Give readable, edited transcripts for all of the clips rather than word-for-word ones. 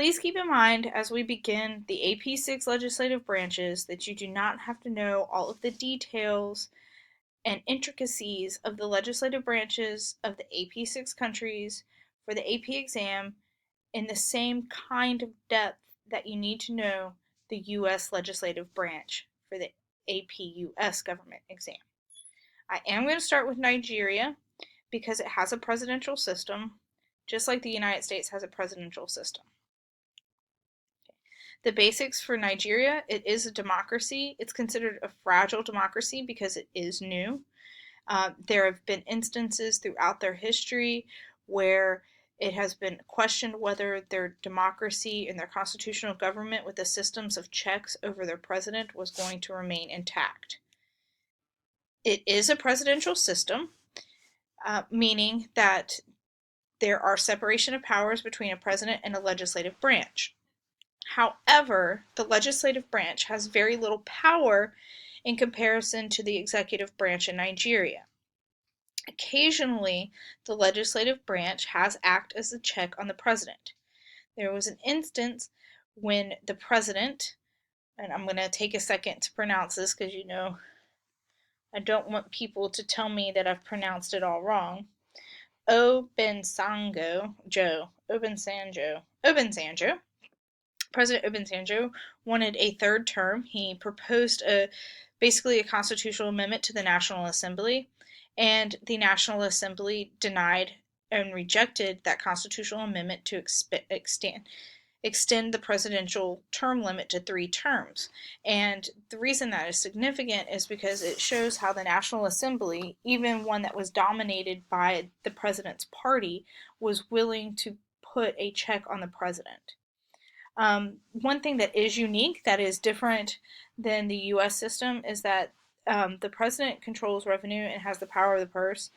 Please keep in mind as we begin the AP6 legislative branches that you do not have to know all of the details and intricacies of the legislative branches of the AP6 countries for the AP exam in the same kind of depth that you need to know the US legislative branch for the AP US government exam. I am going to start with Nigeria because it has a presidential system, just like the United States has a presidential system. The basics for Nigeria: it is a democracy. It's considered a fragile democracy because it is new. There have been instances throughout their history where it has been questioned whether their democracy and their constitutional government with the systems of checks over their president was going to remain intact. It is a presidential system, meaning that there are separation of powers between a president and a legislative branch. However, the legislative branch has very little power in comparison to the executive branch in Nigeria. Occasionally, the legislative branch has acted as a check on the president. There was an instance when the president, and I'm going to take a second to pronounce this because I don't want people to tell me that I've pronounced it all wrong. Obasanjo, President Obasanjo wanted a third term. He proposed basically a constitutional amendment to the National Assembly, and the National Assembly denied and rejected that constitutional amendment to extend the presidential term limit to 3 terms. And the reason that is significant is because it shows how the National Assembly, even one that was dominated by the president's party, was willing to put a check on the president. One thing that is unique, that is different than the U.S. system, is that the president controls revenue and has the power of the purse,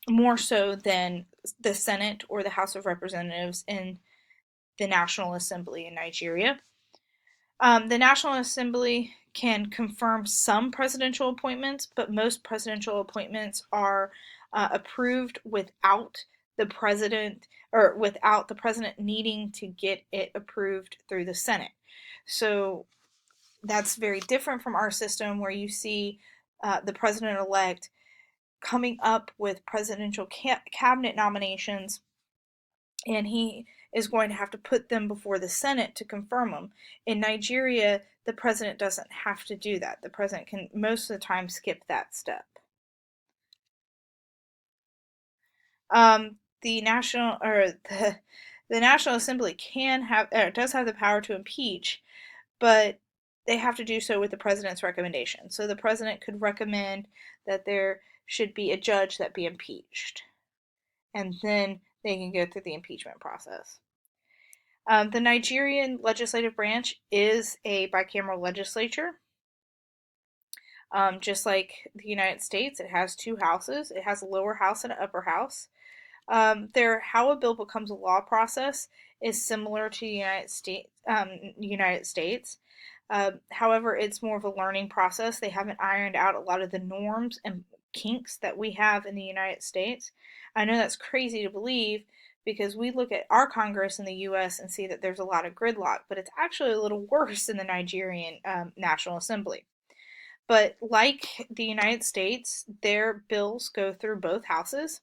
more so than the Senate or the House of Representatives in the National Assembly in Nigeria. The National Assembly can confirm some presidential appointments, but most presidential appointments are approved without the president needing to get it approved through the Senate. So that's very different from our system, where you see the president-elect coming up with presidential cabinet nominations, and he is going to have to put them before the Senate to confirm them. In Nigeria, the president doesn't have to do that. The president can most of the time skip that step. The National Assembly does have the power to impeach, but they have to do so with the president's recommendation. So the president could recommend that there should be a judge that be impeached, and then they can go through the impeachment process. The Nigerian legislative branch is a bicameral legislature. Just like the United States, it has 2 houses. It has a lower house and an upper house. How a bill becomes a law process is similar to the United States. However, it's more of a learning process. They haven't ironed out a lot of the norms and kinks that we have in the United States. I know that's crazy to believe, because we look at our Congress in the U.S. and see that there's a lot of gridlock, but it's actually a little worse in the Nigerian National Assembly. But like the United States, their bills go through both houses,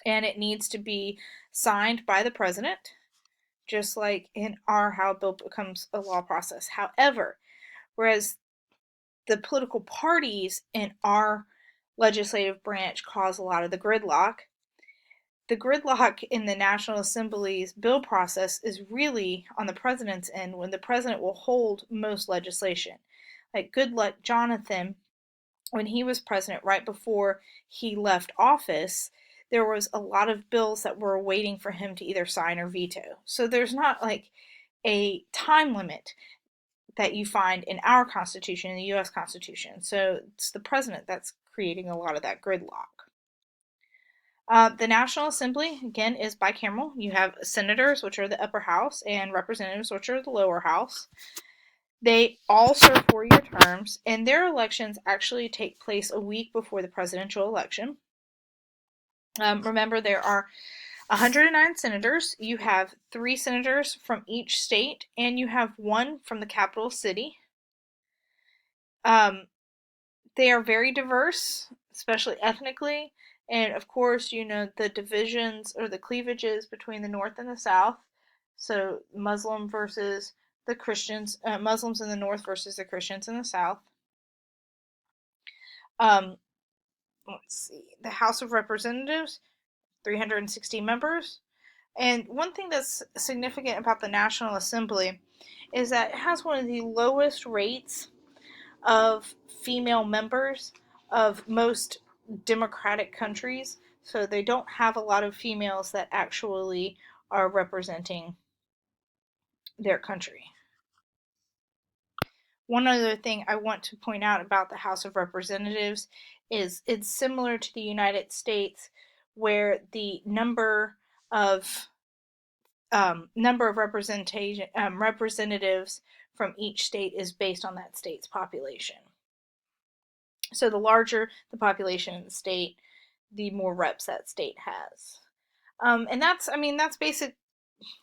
and it needs to be signed by the president, just like in our how a bill becomes a law process. However, whereas the political parties in our legislative branch cause a lot of the gridlock in the National Assembly's bill process is really on the president's end, when the president will hold most legislation. Like Goodluck Jonathan, when he was president, right before he left office, there was a lot of bills that were waiting for him to either sign or veto. So there's not like a time limit that you find in our Constitution, in the U.S. Constitution. So it's the president that's creating a lot of that gridlock. The National Assembly, again, is bicameral. You have senators, which are the upper house, and representatives, which are the lower house. They all serve 4-year terms, and their elections actually take place a week before the presidential election. Remember, there are 109 senators. You have 3 senators from each state, and you have 1 from the capital city. Um, they are very diverse, especially ethnically. And of course, the divisions or the cleavages between the North and the South. So Muslim versus the Christians, Muslims in the North versus the Christians in the South. Um, let's see, the House of Representatives, 360 members. And one thing that's significant about the National Assembly is that it has one of the lowest rates of female members of most democratic countries. So they don't have a lot of females that actually are representing their country. One other thing I want to point out about the House of Representatives is it's similar to the United States, where the number of representatives from each state is based on that state's population. So the larger the population in the state, the more reps that state has. And that's basic.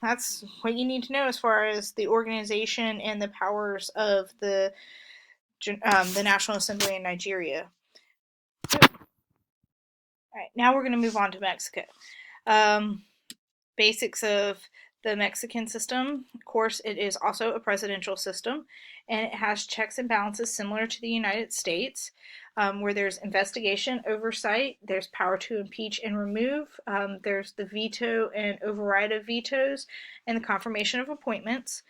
That's what you need to know as far as the organization and the powers of the National Assembly in Nigeria. All right, now we're going to move on to Mexico. Um, Basics of the Mexican system. Of course, it is also a presidential system, and it has checks and balances similar to the United States, where there's investigation, oversight, there's power to impeach and remove, there's the veto and override of vetoes, and the confirmation of appointments.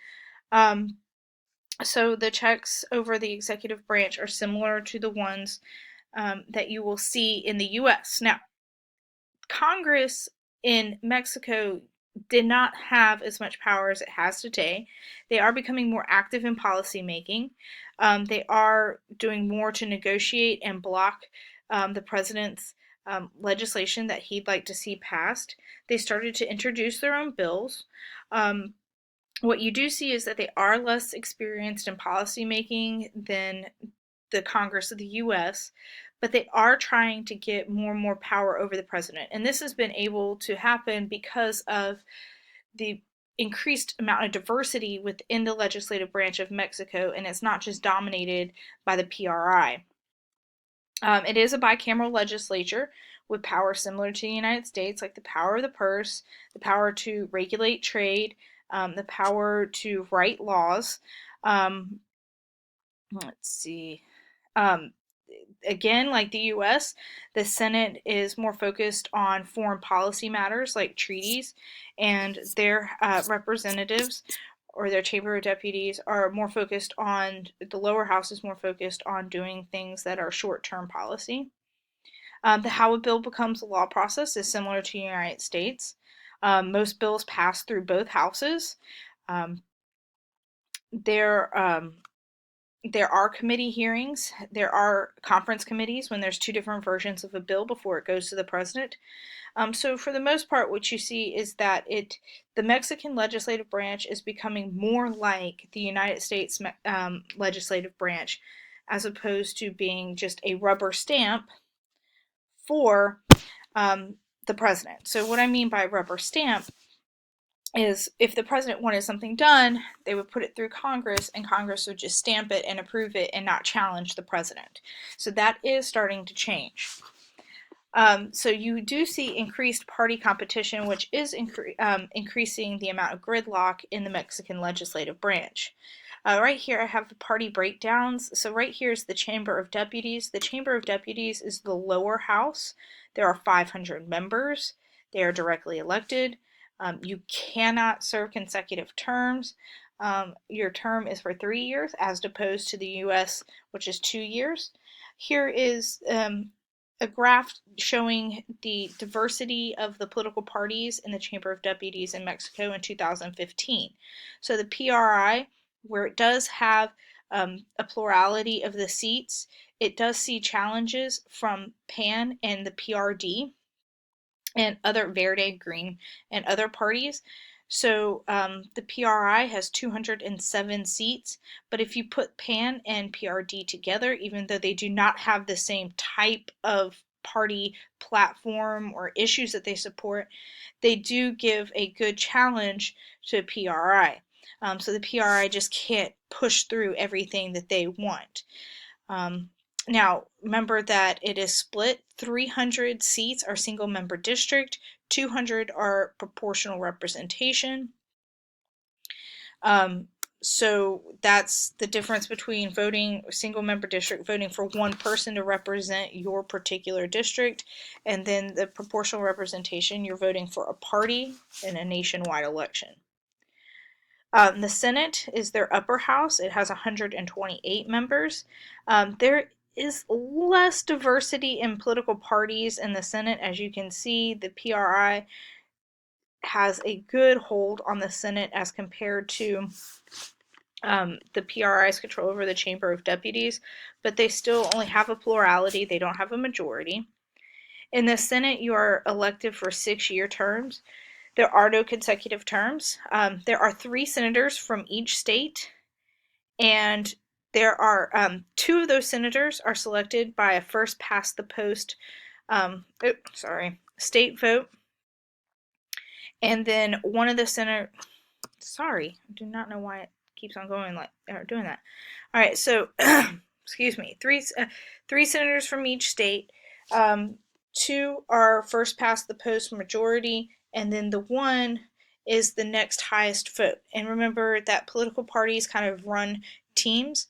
So the checks over the executive branch are similar to the ones that you will see in the U.S. Now, Congress in Mexico did not have as much power as it has today. They are becoming more active in policy making. They are doing more to negotiate and block the president's legislation that he'd like to see passed. They started to introduce their own bills. What you do see is that they are less experienced in policy making than the Congress of the U.S., but they are trying to get more and more power over the president. And this has been able to happen because of the increased amount of diversity within the legislative branch of Mexico, and it's not just dominated by the PRI. It is a bicameral legislature with power similar to the United States, like the power of the purse, the power to regulate trade, the power to write laws. Let's see. Um, Again, like the US, the Senate is more focused on foreign policy matters like treaties, and their representatives or their Chamber of Deputies are more focused on, the lower house is more focused on doing things that are short term policy. The how a bill becomes a law process is similar to the United States. Most bills pass through both houses. Um, there there are committee hearings. There are conference committees when there's 2 different versions of a bill before it goes to the president. So for the most part, what you see is that the Mexican legislative branch is becoming more like the United States legislative branch, as opposed to being just a rubber stamp for the president. So what I mean by rubber stamp is if the president wanted something done, they would put it through Congress, and Congress would just stamp it and approve it and not challenge the president. So that is starting to change. So you do see increased party competition, which is increasing the amount of gridlock in the Mexican legislative branch. Right here I have the party breakdowns. So right here is the Chamber of Deputies. The Chamber of Deputies is the lower house. There are 500 members. They are directly elected. You cannot serve consecutive terms. Your term is for 3 years, as opposed to the U.S., which is 2 years. Here is a graph showing the diversity of the political parties in the Chamber of Deputies in Mexico in 2015. So the PRI, where it does have a plurality of the seats, it does see challenges from PAN and the PRD and other Verde, Green, and other parties. So the PRI has 207 seats, but if you put PAN and PRD together, even though they do not have the same type of party platform or issues that they support, they do give a good challenge to PRI. So the PRI just can't push through everything that they want. Now, remember that it is split. 300 seats are single member district, 200 are proportional representation. So that's the difference between voting single member district, voting for one person to represent your particular district, and then the proportional representation, you're voting for a party in a nationwide election. The Senate is their upper house. It has 128 members. There is less diversity in political parties in the Senate. As you can see, the PRI has a good hold on the Senate as compared to the PRI's control over the Chamber of Deputies, but they still only have a plurality. They don't have a majority. In the Senate, you are elected for 6-year terms. There are no consecutive terms. There are 3 senators from each state, and there are 2 of those senators are selected by a first past the post state vote, and then one of the sorry, I do not know why it keeps on going like or doing that. All right, so excuse me, three senators from each state. 2 are first past the post majority, and then the one is the next highest vote. And remember that political parties kind of run teams.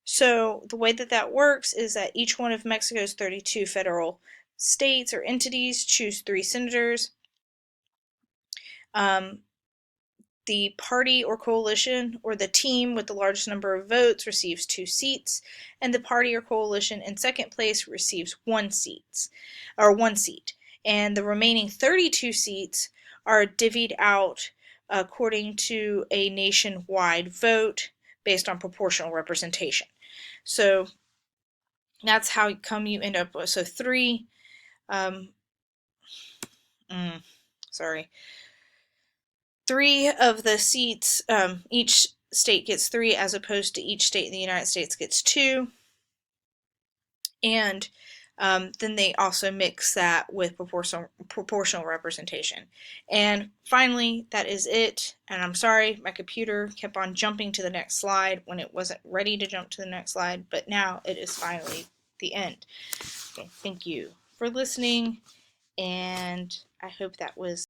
So the way that that works is that each one of Mexico's 32 federal states or entities choose 3 senators. The party or coalition or the team with the largest number of votes receives 2 seats, and the party or coalition in second place receives 1 seat. And the remaining 32 seats are divvied out according to a nationwide vote based on proportional representation. So that's how come you end up with 3 3 of the seats, each state gets 3 as opposed to each state in the United States gets 2. And then they also mix that with proportional representation. And finally, that is it. And I'm sorry, my computer kept on jumping to the next slide when it wasn't ready to jump to the next slide, but now it is finally the end. Okay, thank you for listening, and I hope that was